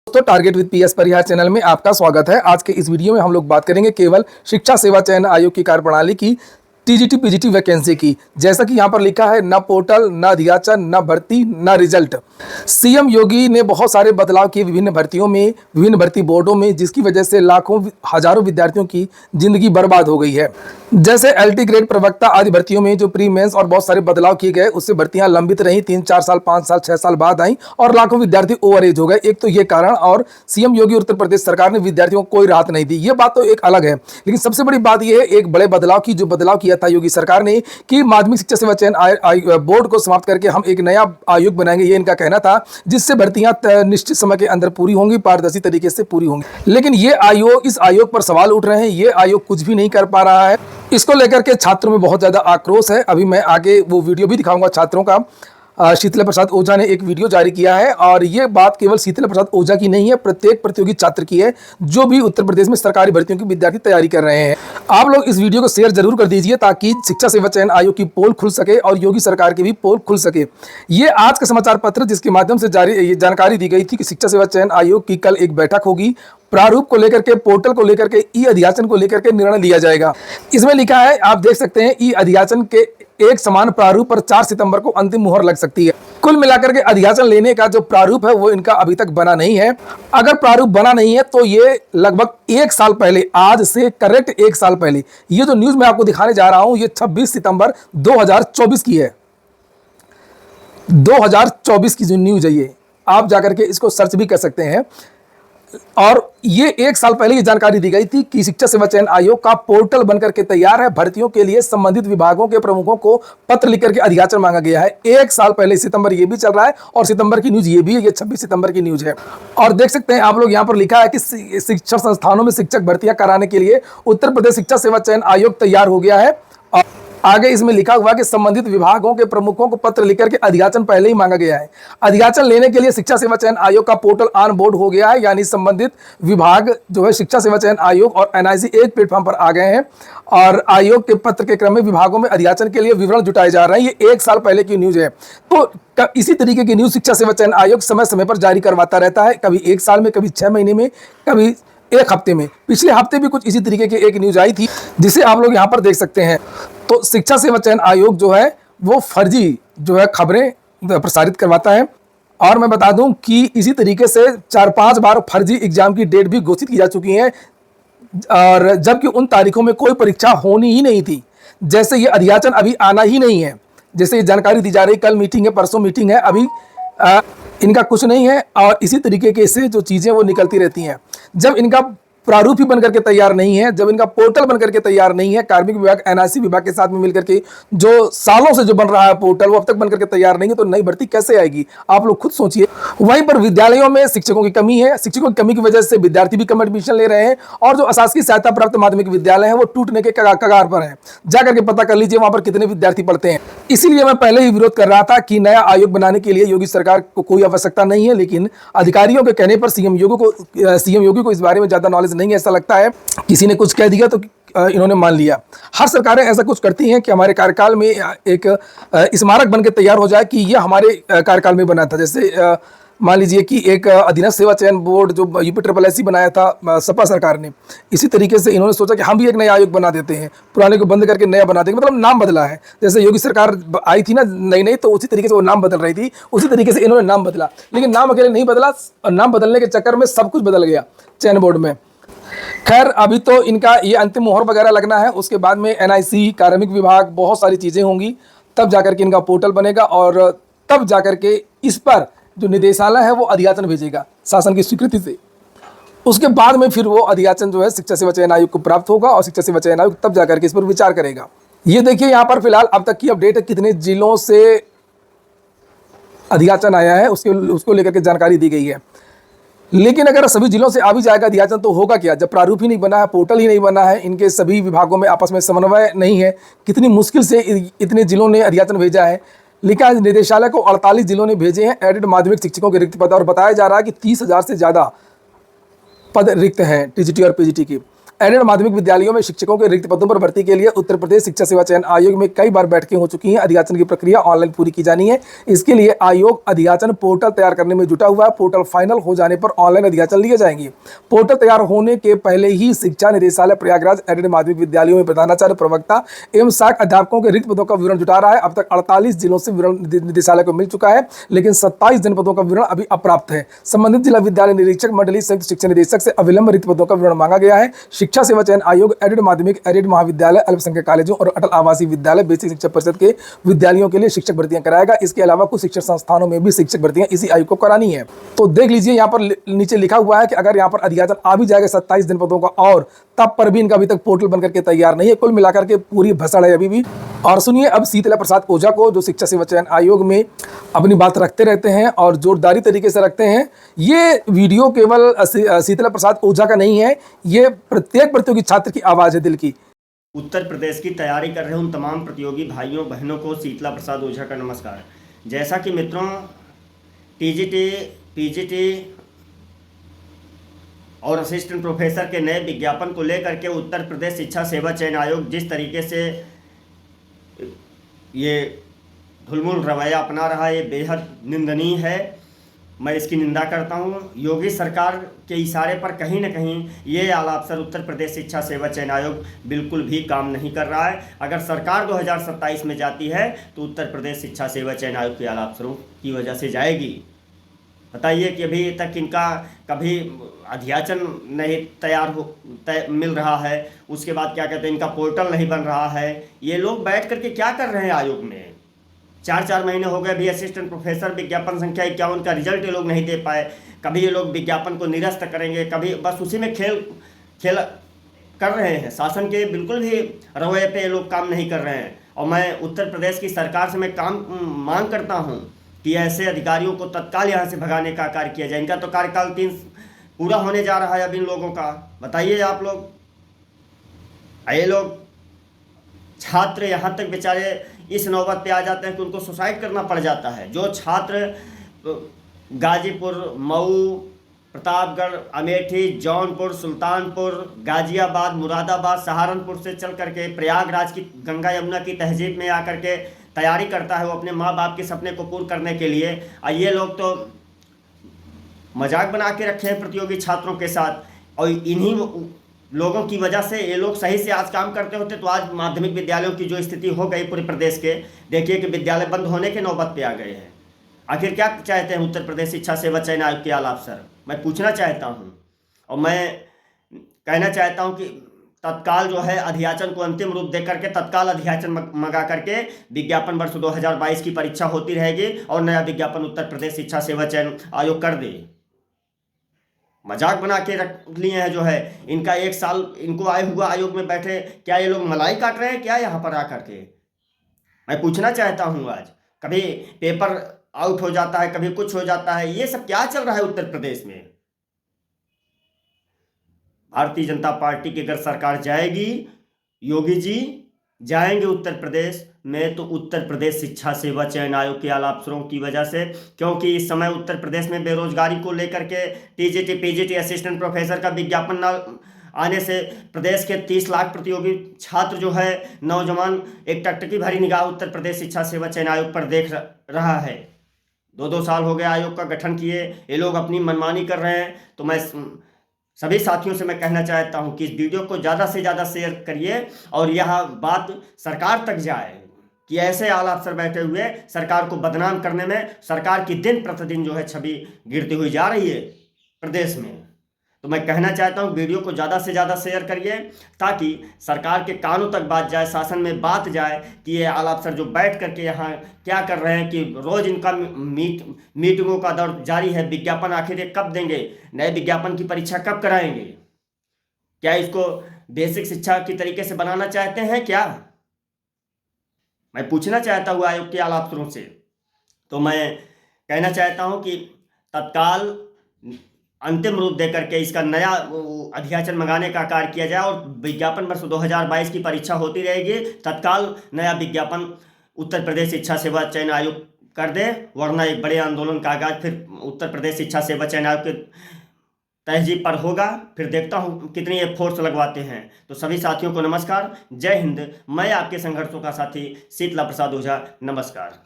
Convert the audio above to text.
दोस्तों, target with PS Parihar channel में आपका स्वागत है। आज के इस वीडियो में हम लोग बात करेंगे केवल शिक्षा सेवा चयन आयोग की कार्यप्रणाली की टीजीटी पीजीटी वैकेंसी की। जैसा कि यहाँ पर लिखा है, न पोर्टल, न अध्याचन, न भर्ती, न रिजल्ट। सीएम योगी ने बहुत सारे बदलाव किए विभिन्न भर्तियों में, विभिन्न भर्ती बोर्डों में, जिसकी वजह से लाखों हजारों विद्यार्थियों की जिंदगी बर्बाद हो गई है। जैसे एलटी ग्रेड प्रवक्ता आदि भर्तियों में जो प्री मेंस और बहुत सारे बदलाव किए गए, उससे भर्तियां लंबित रही, 3-4 साल, 5 साल, 6 साल बाद आई और लाखों विद्यार्थी ओवर एज हो गए। एक तो ये कारण, और सीएम योगी और उत्तर प्रदेश सरकार ने विद्यार्थियों को कोई राहत नहीं दी। ये बात तो एक अलग है, लेकिन सबसे बड़ी बात यह है एक बड़े बदलाव की, जो बदलाव किया था योगी सरकार ने कि माध्यमिक शिक्षा सेवा चयन बोर्ड को समाप्त करके हम एक नया आयोग बनाएंगे। ये इनका कहना था, जिससे भर्तियां निश्चित समय के अंदर पूरी होंगी, पारदर्शी तरीके से पूरी होंगी। लेकिन इस आयोग पर सवाल उठ रहे हैं। ये आयोग कुछ भी नहीं कर पा रहा है। इसको लेकर के छात्रों में बहुत ज्यादा आक्रोश है। अभी मैं आगे वो वीडियो भी दिखाऊंगा छात्रों का। शीतल प्रसाद ओझा ने एक वीडियो जारी किया है, और ये बात केवल शीतल प्रसाद ओझा की नहीं है, प्रत्येक प्रतियोगी छात्र की है जो भी उत्तर प्रदेश में सरकारी भर्तियों की विद्यार्थी तैयारी कर रहे हैं। आप लोग इस वीडियो को शेयर जरूर कर दीजिए, ताकि शिक्षा सेवा चयन आयोग की पोल खुल सके और योगी सरकार की भी पोल खुल सके। ये आज का समाचार पत्र, जिसके माध्यम से ये जानकारी दी गई थी कि शिक्षा सेवा चयन आयोग की कल एक बैठक होगी। प्रारूप को लेकर के, पोर्टल को लेकर के, ई अध्याचन को लेकर के निर्णय लिया जाएगा। इसमें लिखा है, आप देख सकते हैं, ई अध्याचन के एक समान प्रारूप पर 4 सितंबर को अंतिम मुहर लग सकती है। कुल मिलाकर के अध्याचन लेने का जो प्रारूप है वो इनका अभी तक बना नहीं है। अगर प्रारूप बना नहीं है तो ये लगभग 1 साल पहले, आज से करेक्ट 1 साल पहले, ये जो न्यूज मैं आपको दिखाने जा रहा हूं, ये 26 सितंबर 2024 की है। 2024 की जो न्यूज है, ये आप जाकर के इसको सर्च भी कर सकते हैं। और ये 1 साल पहले ये जानकारी दी गई थी कि शिक्षा सेवा चयन आयोग का पोर्टल बनकर के तैयार है। भर्तियों के लिए संबंधित विभागों के प्रमुखों को पत्र लिख करके अध्याचन मांगा गया है। 1 साल पहले, सितंबर ये भी चल रहा है, और सितंबर की न्यूज ये भी है। ये 26 सितंबर की न्यूज है। और देख सकते हैं आप लोग, यहाँ पर लिखा है कि शिक्षण संस्थानों में शिक्षक भर्तियां कराने के लिए उत्तर प्रदेश शिक्षा सेवा चयन आयोग तैयार हो गया है। और आगे इसमें लिखा हुआ कि संबंधित विभागों के प्रमुखों को पत्र लिखकर के अध्याचन पहले ही मांगा गया है। अध्याचन लेने के लिए शिक्षा सेवा चयन आयोग का पोर्टल ऑन बोर्ड हो गया है, यानी संबंधित विभाग जो है शिक्षा सेवा चयन आयोग और एनआईसी एक प्लेटफॉर्म पर आ गए हैं, और आयोग के पत्र के क्रम में विभागों में अध्याचन के लिए विवरण जुटाए जा रहे हैं। ये 1 साल पहले की न्यूज है। तो इसी तरीके की न्यूज शिक्षा सेवा चयन आयोग समय समय पर जारी करवाता रहता है, कभी 1 साल में, कभी 6 महीने में, कभी 1 हफ्ते में। पिछले हफ्ते भी कुछ इसी तरीके की एक न्यूज आई थी, जिसे आप लोग यहाँ पर देख सकते हैं। तो शिक्षा सेवा चयन आयोग जो है वो फर्जी जो है खबरें प्रसारित करवाता है। और मैं बता दूं कि इसी तरीके से 4-5 बार फर्जी एग्जाम की डेट भी घोषित की जा चुकी है, और जबकि उन तारीखों में कोई परीक्षा होनी ही नहीं थी। जैसे ये अध्याचन अभी आना ही नहीं है, जैसे ये जानकारी दी जा रही, कल मीटिंग है, परसों मीटिंग है, अभी इनका कुछ नहीं है। और इसी तरीके के से जो चीजें वो निकलती रहती हैं। जब इनका प्रारूप ही बनकर के तैयार नहीं है, जब इनका पोर्टल बनकर के तैयार नहीं है, कार्मिक विभाग एनआईसी विभाग के साथ में मिलकर के जो सालों से जो बन रहा है पोर्टल, वो अब तक बनकर के तैयार नहीं है, तो नई भर्ती कैसे आएगी? आप लोग खुद सोचिए। वहीं पर विद्यालयों में शिक्षकों की कमी है। शिक्षकों की कमी की वजह से विद्यार्थी भी कम एडमिशन ले रहे हैं, और जो अशासकीय सहायता प्राप्त माध्यमिक विद्यालय है वो टूटने के कगार पर है। जाकर के पता कर लीजिए वहां पर कितने विद्यार्थी पढ़ते हैं। इसीलिए मैं पहले ही विरोध कर रहा था कि नया आयोग बनाने के लिए योगी सरकार को कोई आवश्यकता नहीं है, लेकिन अधिकारियों के कहने पर सीएम योगी को इस बारे में ज्यादा नॉलेज नहीं है। ऐसा लगता है किसी ने कुछ कह दिया तो इन्होंने मान लिया। हर सरकारें ऐसा कुछ करती हैं कि हमारे कार्यकाल में एक स्मारक बनकर तैयार हो जाए कि यह हमारे कार्यकाल में बना था। जैसे मान लीजिए कि एक अधीनस्थ सेवा चयन बोर्ड जो UPSSC बनाया था सपा सरकार ने, इसी तरीके से इन्होंने सोचा कि हम भी एक नया आयोग बना देते हैं, पुराने को बंद करके नया बना देंगे। मतलब नाम बदला है। जैसे योगी सरकार आई थी ना नई, तो उसी तरीके से वो नाम बदल रही थी, उसी तरीके से इन्होंने नाम बदला। लेकिन नाम अकेले नहीं बदला, नाम बदलने के चक्कर में सब कुछ बदल गया चयन बोर्ड में। खैर, अभी तो इनका ये अंतिम मोहर वगैरह लगना है, उसके बाद में एनआईसी, कार्मिक विभाग, बहुत सारी चीज़ें होंगी, तब जाकर के इनका पोर्टल बनेगा, और तब जाकर के इस पर जो निदेशालय है वो अध्याचन भेजेगा शासन की स्वीकृति से। उसके बाद में फिर वो अध्याचन जो है शिक्षा सेवा चयन आयोग को प्राप्त होगा, और शिक्षा सेवा चयन आयोग तब जाकर के इस पर विचार करेगा। ये देखिए यहाँ पर फिलहाल अब तक की अपडेट है, कितने जिलों से अध्याचन आया है उसको लेकर के जानकारी दी गई है। लेकिन अगर सभी जिलों से आ भी जाएगा अध्याचन तो होगा क्या, जब प्रारूप ही नहीं बना है, पोर्टल ही नहीं बना है, इनके सभी विभागों में आपस में समन्वय नहीं है। कितनी मुश्किल से इतने जिलों ने अध्याचन भेजा है। लिखा है निदेशालय को 48 जिलों ने भेजे हैं एडेड माध्यमिक शिक्षकों के रिक्त पद, और बताया जा रहा है कि 30,000 से ज़्यादा पद रिक्त हैं टीजीटी और पीजीटी के। एडेड माध्यमिक विद्यालयों में शिक्षकों के रिक्त पदों पर भर्ती के लिए उत्तर प्रदेश शिक्षा सेवा चयन आयोग में कई बार बैठकें हो चुकी हैं। अधियाचन की प्रक्रिया ऑनलाइन पूरी की जानी है। इसके लिए आयोग अधियाचन पोर्टल तैयार करने में जुटा हुआ है। पोर्टल फाइनल हो जाने पर ऑनलाइन अधियाचन लिए जाएंगे। पोर्टल तैयार होने के पहले ही शिक्षा निदेशालय प्रयागराज एडेड माध्यमिक विद्यालयों में प्रधानाचार्य, प्रवक्ता एवं 60 अध्यापकों के रिक्त पदों का विवरण जुटा रहा है। अब तक 48 जिलों से विवरण निदेशालय को मिल चुका है, लेकिन 27 जनपदों का विवरण अभी अप्राप्त है। संबंधित जिला विद्यालय निरीक्षक मंडली संयुक्त शिक्षा निदेशक से अविलंब रिक्त पदों का विवरण मांगा गया है। शिक्षा सेवा चयन आयोग एडेड माध्यमिक, एडेड महाविद्यालय, अल्पसंख्यक कॉलेजों और अटल आवासीय विद्यालय, बेसिक शिक्षा परिषद के विद्यालयों के लिए शिक्षक भर्तियां कराएगा। इसके अलावा कुछ शिक्षण संस्थानों में भी शिक्षक भर्तियां इसी आयोग को करानी है। तो देख लीजिए, यहाँ पर नीचे लिखा हुआ है कि अगर यहाँ पर अधियाचन आ भी जाएगा 27 जनपदों का, और तब पर भी इनका अभी तक पोर्टल बनकर के तैयार नहीं है। कुल मिलाकर के पूरी भसड़ है अभी भी। और सुनिए अब शीतला प्रसाद ओझा को, जो शिक्षा सेवा चयन आयोग में अपनी बात रखते रहते हैं और जोरदारी तरीके से रखते हैं। ये वीडियो केवल शीतला प्रसाद ओझा का नहीं है, ये प्रत्येक प्रतियोगी छात्र की आवाज़ है दिल की। उत्तर प्रदेश की तैयारी कर रहे उन तमाम प्रतियोगी भाइयों बहनों को शीतला प्रसाद ओझा का नमस्कार। जैसा कि मित्रों, टीजीटी, पीजीटी और असिस्टेंट प्रोफेसर के नए विज्ञापन को लेकर के उत्तर प्रदेश शिक्षा सेवा चयन आयोग जिस तरीके से ये ढुलमुल रवैया अपना रहा है, ये बेहद निंदनीय है। मैं इसकी निंदा करता हूँ। योगी सरकार के इशारे पर कहीं न कहीं ये आला अफसर उत्तर प्रदेश शिक्षा सेवा चयन आयोग बिल्कुल भी काम नहीं कर रहा है। अगर सरकार 2027 में जाती है तो उत्तर प्रदेश शिक्षा सेवा चयन आयोग के आला अफसरों की वजह से जाएगी। बताइए कि अभी तक इनका कभी अध्याचन नहीं मिल रहा है, उसके बाद क्या कहते हैं, इनका पोर्टल नहीं बन रहा है। ये लोग बैठ करके क्या कर रहे हैं आयोग में? 4 महीने हो गए अभी असिस्टेंट प्रोफेसर विज्ञापन संख्या 51 का रिजल्ट ये लोग नहीं दे पाए। कभी ये लोग विज्ञापन को निरस्त करेंगे, कभी बस उसी में खेल कर रहे हैं। शासन के बिल्कुल भी रवैये पे ये लोग काम नहीं कर रहे हैं। और मैं उत्तर प्रदेश की सरकार से मैं मांग करता हूँ कि ऐसे अधिकारियों को तत्काल यहाँ से भगाने का कार्य किया जाए। इनका तो कार्यकाल 3 पूरा होने जा रहा है अब इन लोगों का। बताइए आप लोग, ये लोग छात्र यहाँ तक बेचारे इस नौबत पे आ जाते हैं कि उनको सुसाइड करना पड़ जाता है। जो छात्र गाजीपुर, मऊ, प्रतापगढ़, अमेठी, जौनपुर, सुल्तानपुर, गाजियाबाद, मुरादाबाद, सहारनपुर से चल करके प्रयागराज की गंगा यमुना की तहजीब में आकर के तैयारी करता है वो अपने माँ बाप के सपने को पूर्ण करने के लिए, और ये लोग तो मजाक बना के रखे हैं प्रतियोगी छात्रों के साथ। और इन्हीं लोगों की वजह से ये लोग सही से आज काम करते होते तो आज माध्यमिक विद्यालयों की जो स्थिति हो गई पूरे प्रदेश के, देखिए कि विद्यालय बंद होने के नौबत पे आ गए हैं। आखिर क्या चाहते हैं उत्तर प्रदेश शिक्षा सेवा चयन आयोग के आला अफसर? मैं पूछना चाहता हूँ और मैं कहना चाहता हूँ कि तत्काल जो है अधियाचन को अंतिम रूप दे करके तत्काल अधियाचन मंगा करके विज्ञापन वर्ष 2022 की परीक्षा होती रहेगी और नया विज्ञापन उत्तर प्रदेश शिक्षा सेवा चयन आयोग कर दे। मजाक बना के रख लिए हैं जो है। इनका 1 साल इनको आए हुआ आयोग में बैठे, क्या ये लोग मलाई काट रहे हैं क्या यहाँ पर आकर के? मैं पूछना चाहता हूँ, आज कभी पेपर आउट हो जाता है, कभी कुछ हो जाता है, ये सब क्या चल रहा है उत्तर प्रदेश में? भारतीय जनता पार्टी की अगर सरकार जाएगी, योगी जी जाएंगे उत्तर प्रदेश में, तो उत्तर प्रदेश शिक्षा सेवा चयन आयोग के आला अफसरों की वजह से, क्योंकि इस समय उत्तर प्रदेश में बेरोजगारी को लेकर के टीजीटी, पीजीटी, असिस्टेंट प्रोफेसर का विज्ञापन न आने से प्रदेश के 30 लाख प्रतियोगी छात्र जो है, नौजवान, एक टकटकी भरी निगाह उत्तर प्रदेश शिक्षा सेवा चयन आयोग पर देख रहा है। 2 साल हो गए आयोग का गठन किए, ये लोग अपनी मनमानी कर रहे हैं। तो मैं सभी साथियों से मैं कहना चाहता हूं कि इस वीडियो को ज़्यादा से ज़्यादा शेयर करिए और यह बात सरकार तक जाए कि ऐसे आला अफसर बैठे हुए सरकार को बदनाम करने में सरकार की दिन प्रतिदिन जो है छवि गिरती हुई जा रही है प्रदेश में। तो मैं कहना चाहता हूं वीडियो को ज़्यादा से ज़्यादा शेयर करिए ताकि सरकार के कानों तक बात जाए, शासन में बात जाए कि ये आला अफसर जो बैठ करके यहाँ क्या कर रहे हैं कि रोज़ इनका मीटिंगों का दौर जारी है। विज्ञापन आखिर ये कब देंगे? नए विज्ञापन की परीक्षा कब कराएंगे? क्या इसको बेसिक शिक्षा की तरीके से बनाना चाहते हैं क्या? मैं पूछना चाहता हूँ आयोग के आला अफसरों से। तो मैं कहना चाहता हूँ कि तत्काल अंतिम रूप देकर के इसका नया अध्याचन मंगाने का कार्य किया जाए और विज्ञापन वर्ष 2022 की परीक्षा होती रहेगी। तत्काल नया विज्ञापन उत्तर प्रदेश शिक्षा सेवा चयन आयोग कर दे, वरना एक बड़े आंदोलन का आगाज फिर उत्तर प्रदेश शिक्षा सेवा चयन आयोग के तहजीब पर होगा। फिर देखता हूँ कितनी ये फोर्स लगवाते हैं। तो सभी साथियों को नमस्कार, जय हिंद। मैं आपके संघर्षों का साथी शीतला प्रसाद ओझा, नमस्कार।